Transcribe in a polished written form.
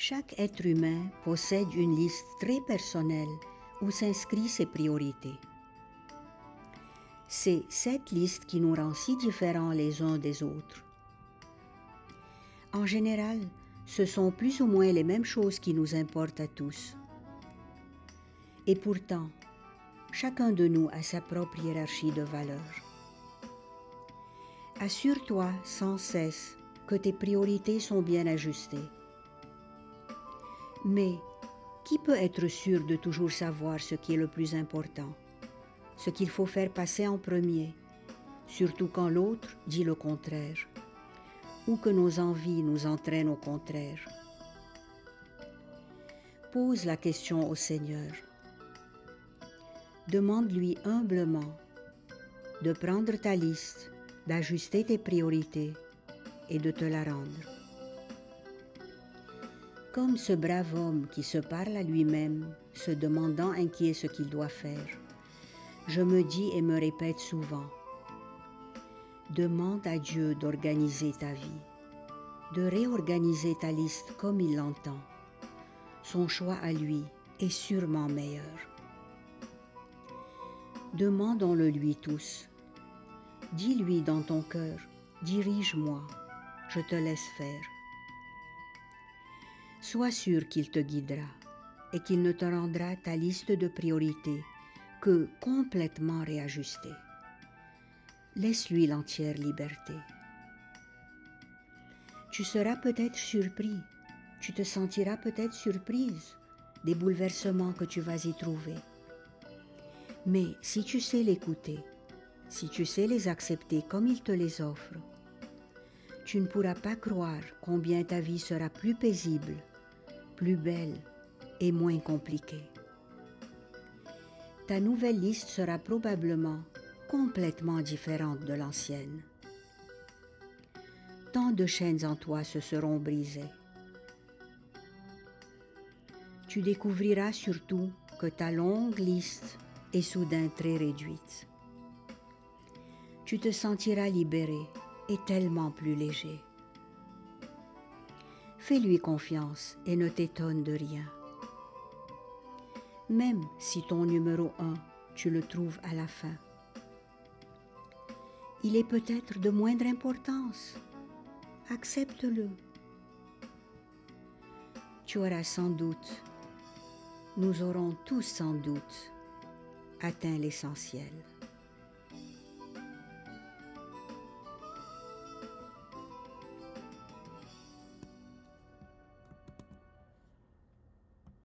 Chaque être humain possède une liste très personnelle où s'inscrivent ses priorités. C'est cette liste qui nous rend si différents les uns des autres. En général, ce sont plus ou moins les mêmes choses qui nous importent à tous. Et pourtant, chacun de nous a sa propre hiérarchie de valeurs. Assure-toi sans cesse que tes priorités sont bien ajustées. Mais qui peut être sûr de toujours savoir ce qui est le plus important, ce qu'il faut faire passer en premier, surtout quand l'autre dit le contraire, ou que nos envies nous entraînent au contraire? Pose la question au Seigneur. Demande-lui humblement de prendre ta liste, d'ajuster tes priorités et de te la rendre. Comme ce brave homme qui se parle à lui-même, se demandant inquiet ce qu'il doit faire, je me dis et me répète souvent, demande à Dieu d'organiser ta vie, de réorganiser ta liste comme il l'entend. Son choix à lui est sûrement meilleur. Demandons-le lui tous. Dis-lui dans ton cœur, dirige-moi, je te laisse faire. Sois sûr qu'il te guidera et qu'il ne te rendra ta liste de priorités que complètement réajustée. Laisse-lui l'entière liberté. Tu seras peut-être surpris, tu te sentiras peut-être surprise des bouleversements que tu vas y trouver. Mais si tu sais l'écouter, si tu sais les accepter comme il te les offre, tu ne pourras pas croire combien ta vie sera plus paisible, plus belle et moins compliquée. Ta nouvelle liste sera probablement complètement différente de l'ancienne. Tant de chaînes en toi se seront brisées. Tu découvriras surtout que ta longue liste est soudain très réduite. Tu te sentiras libéré et tellement plus léger. Fais-lui confiance et ne t'étonne de rien. Même si ton numéro 1, tu le trouves à la fin. Il est peut-être de moindre importance. Accepte-le. Tu auras sans doute, nous aurons tous sans doute atteint l'essentiel.